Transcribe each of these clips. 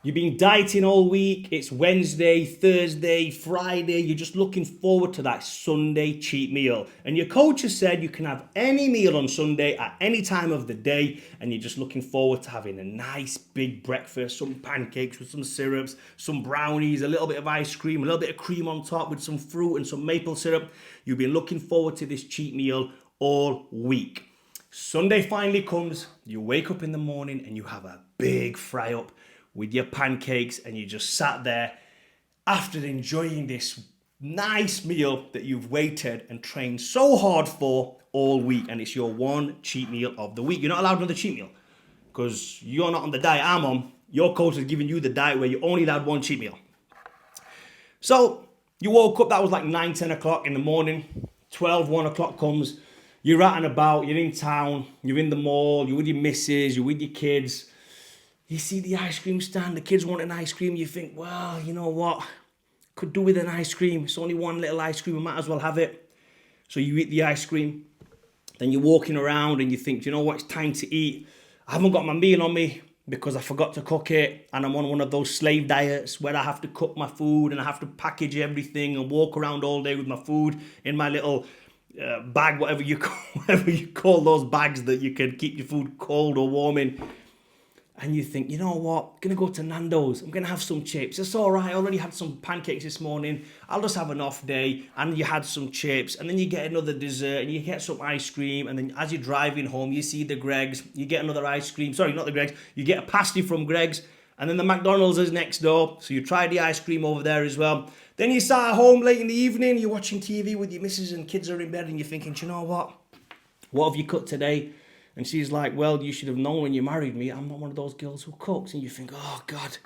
You've been dieting all week. It's Wednesday, Thursday, Friday. You're just looking forward to that Sunday cheat meal. And your coach has said you can have any meal on Sunday at any time of the day. And you're just looking forward to having a nice big breakfast, some pancakes with some syrups, some brownies, a little bit of ice cream, a little bit of cream on top with some fruit and some maple syrup. You've been looking forward to this cheat meal all week. Sunday finally comes. You wake up in the morning and you have a big fry up with your pancakes, and you just sat there after enjoying this nice meal that you've waited and trained so hard for all week, and it's your one cheat meal of the week. You're not allowed another cheat meal because you're not on the diet I'm on. Your coach has given you the diet where you only allowed one cheat meal. So you woke up, that was like 9, 10 o'clock in the morning. 12, 1 o'clock comes, you're out and about, you're in town, you're in the mall, you're with your missus, you're with your kids. You see the ice cream stand, the kids want an ice cream, you think, well, you know what? Could do with an ice cream. It's only one little ice cream, I might as well have it. So you eat the ice cream, then you're walking around and you think, you know what, it's time to eat. I haven't got my meal on me because I forgot to cook it, and I'm on one of those slave diets where I have to cook my food and I have to package everything and walk around all day with my food in my little bag, whatever you call those bags that you can keep your food cold or warm in. And you think, you know what, I'm going to go to Nando's. I'm going to have some chips. It's all right. I already had some pancakes this morning. I'll just have an off day. And you had some chips. And then you get another dessert and you get some ice cream. And then as you're driving home, you see the Greggs. You get another ice cream. Sorry, not the Greggs. You get a pasty from Greggs. And then the McDonald's is next door. So you try the ice cream over there as well. Then you start at home late in the evening. You're watching TV with your missus and kids are in bed. And you're thinking, you know what? What have you cut today? And she's like, well, you should have known when you married me, I'm not one of those girls who cooks. And you think, oh, God,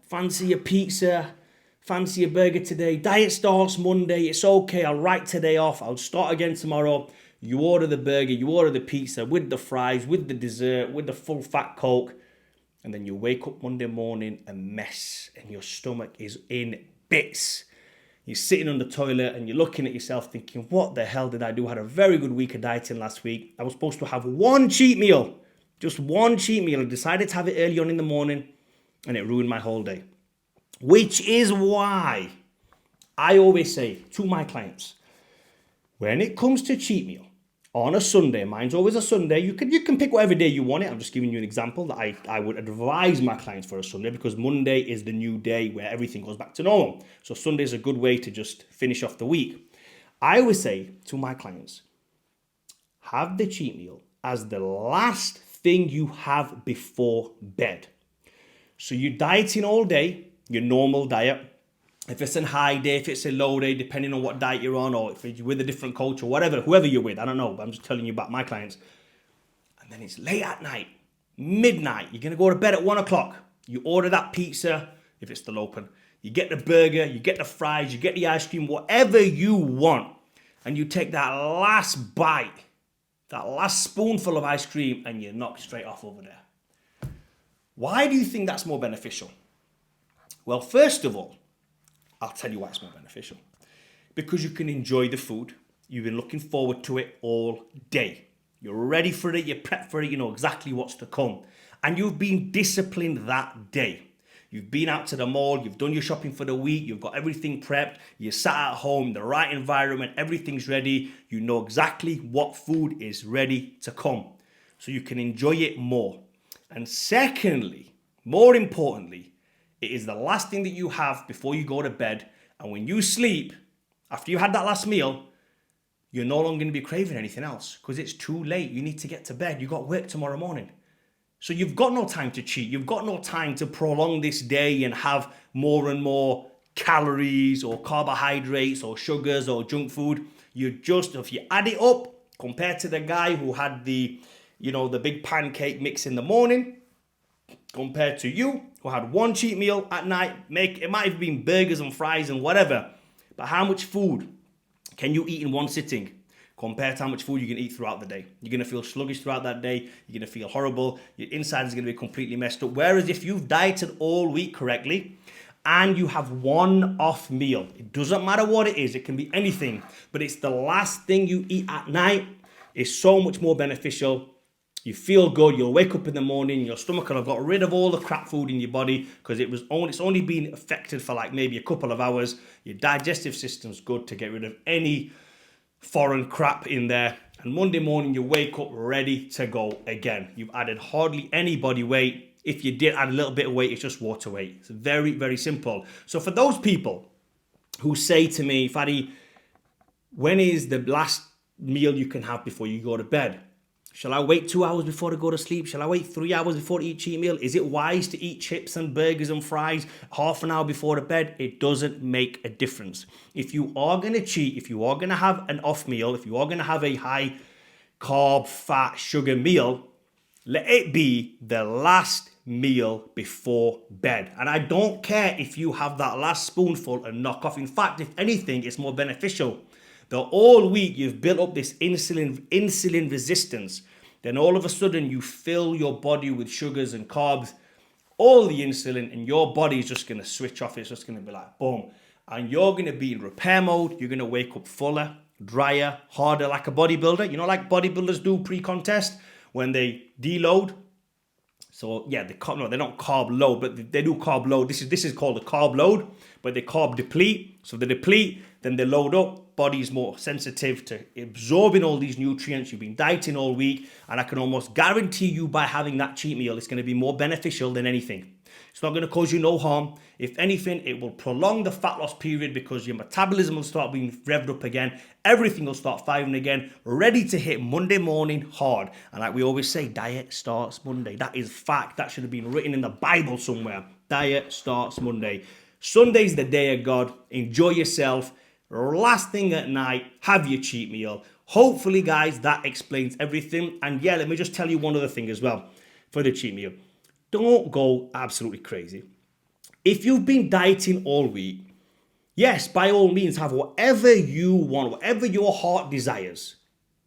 fancy a pizza, fancy a burger today. Diet starts Monday. It's okay. I'll write today off. I'll start again tomorrow. You order the burger, you order the pizza with the fries, with the dessert, with the full fat Coke. And then you wake up Monday morning a mess and your stomach is in bits. You're sitting on the toilet and you're looking at yourself thinking, what the hell did I do? I had a very good week of dieting last week. I was supposed to have one cheat meal, just one cheat meal. I decided to have it early on in the morning and it ruined my whole day. Which is why I always say to my clients, when it comes to cheat meal, on a Sunday, mine's always a Sunday, you can pick whatever day you want it. I'm just giving you an example that I would advise my clients for a Sunday because Monday is the new day where everything goes back to normal. So Sunday is a good way to just finish off the week. I always say to my clients, have the cheat meal as the last thing you have before bed. So you're dieting all day, your normal diet. If it's a high day, if it's a low day, depending on what diet you're on, or if you're with a different coach or whatever, whoever you're with, I don't know, but I'm just telling you about my clients. And then it's late at night, midnight, you're going to go to bed at 1 o'clock. You order that pizza, if it's still open. You get the burger, you get the fries, you get the ice cream, whatever you want. And you take that last bite, that last spoonful of ice cream, and you knock straight off over there. Why do you think that's more beneficial? Well, first of all, I'll tell you why it's more beneficial. Because you can enjoy the food. You've been looking forward to it all day. You're ready for it, you're prepped for it, you know exactly what's to come. And you've been disciplined that day. You've been out to the mall, you've done your shopping for the week, you've got everything prepped, you're sat at home, the right environment, everything's ready. You know exactly what food is ready to come. So you can enjoy it more. And secondly, more importantly, it is the last thing that you have before you go to bed. And when you sleep, after you had that last meal, you're no longer going to be craving anything else because it's too late. You need to get to bed. You've got work tomorrow morning. So you've got no time to cheat. You've got no time to prolong this day and have more and more calories or carbohydrates or sugars or junk food. If you add it up, compared to the guy who had the big pancake mix in the morning, compared to you who had one cheat meal at night, it might have been burgers and fries and whatever, but how much food can you eat in one sitting compared to how much food you can eat throughout the day? You're going to feel sluggish throughout that day. You're going to feel horrible. Your inside is going to be completely messed up. Whereas if you've dieted all week correctly and you have one off meal, it doesn't matter what it is. It can be anything, but it's the last thing you eat at night is so much more beneficial. You feel good. You'll wake up in the morning. Your stomach will have got rid of all the crap food in your body because it's only been affected for like maybe a couple of hours. Your digestive system's good to get rid of any foreign crap in there. And Monday morning, you wake up ready to go again. You've added hardly any body weight. If you did add a little bit of weight, it's just water weight. It's very, very simple. So for those people who say to me, Fadi, when is the last meal you can have before you go to bed? Shall I wait 2 hours before to go to sleep? Shall I wait 3 hours before to eat cheat meal? Is it wise to eat chips and burgers and fries half an hour before to bed? It doesn't make a difference. If you are going to cheat, if you are going to have an off meal, if you are going to have a high carb, fat, sugar meal, let it be the last meal before bed. And I don't care if you have that last spoonful and knock off. In fact, if anything, it's more beneficial. The all week you've built up this insulin resistance, then all of a sudden you fill your body with sugars and carbs, all the insulin, and your body is just going to switch off. It's just going to be like boom, and you're going to be in repair mode. You're going to wake up fuller, drier, harder, like a bodybuilder. You know, like bodybuilders do pre-contest when they deload. So yeah, they're not carb load, but they do carb load. This is called a carb load, but they carb deplete. So they deplete, then they load up. Body's more sensitive to absorbing all these nutrients. You've been dieting all week, and I can almost guarantee you by having that cheat meal, it's going to be more beneficial than anything. It's not going to cause you no harm. If anything, it will prolong the fat loss period because your metabolism will start being revved up again. Everything will start firing again, ready to hit Monday morning hard. And like we always say, diet starts Monday. That is fact. That should have been written in the Bible somewhere. Diet starts Monday. Sunday's the day of God. Enjoy yourself. Last thing at night, have your cheat meal. Hopefully, guys, that explains everything. And yeah, let me just tell you one other thing as well for the cheat meal. Don't go absolutely crazy. If you've been dieting all week, yes, by all means, have whatever you want, whatever your heart desires,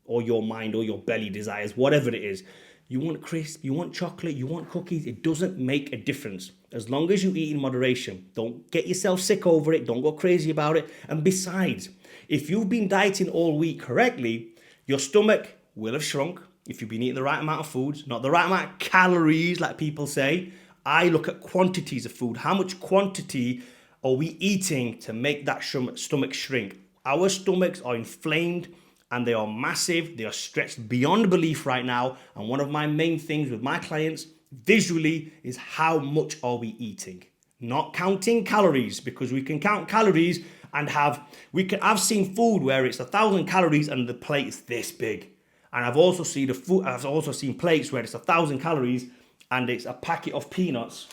or your mind or your belly desires, whatever it is. You want crisp, you want chocolate, you want cookies, it doesn't make a difference. As long as you eat in moderation. Don't get yourself sick over it, don't go crazy about it. And besides, if you've been dieting all week correctly, your stomach will have shrunk if you've been eating the right amount of foods, not the right amount of calories like people say. I look at quantities of food. How much quantity are we eating to make that stomach shrink? Our stomachs are inflamed and they are massive. They are stretched beyond belief right now. And one of my main things with my clients visually is how much are we eating? Not counting calories, because we can count calories and I've seen food where it's 1,000 calories and the plate is this big. And I've also seen plates where it's 1,000 calories and it's a packet of peanuts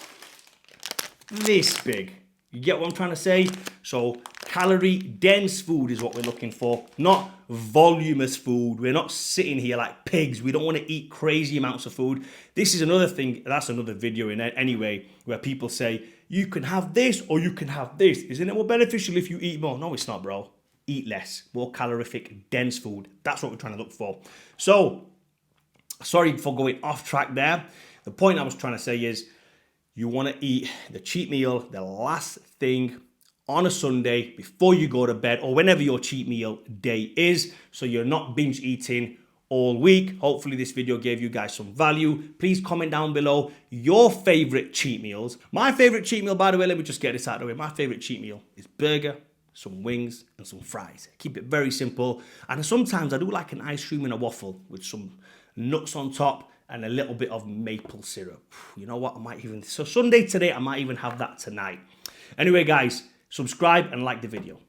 this big. You get what I'm trying to say? So calorie dense food is what we're looking for, not voluminous food. We're not sitting here like pigs. We don't want to eat crazy amounts of food. This is another thing, that's another video in it anyway, where people say, you can have this or you can have this. Isn't it more beneficial if you eat more? No, it's not, bro. Eat less, more calorific, dense food. That's what we're trying to look for. So, sorry for going off track there. The point I was trying to say is, you want to eat the cheat meal, the last thing on a Sunday before you go to bed, or whenever your cheat meal day is, so you're not binge eating all week. Hopefully this video gave you guys some value. Please comment down below your favorite cheat meals. My favorite cheat meal, by the way, let me just get this out of the way. My favorite cheat meal is burger, some wings, and some fries. Keep it very simple. And sometimes I do like an ice cream and a waffle with some nuts on top and a little bit of maple syrup. You know what? So Sunday today, I might even have that tonight. Anyway, guys, subscribe and like the video.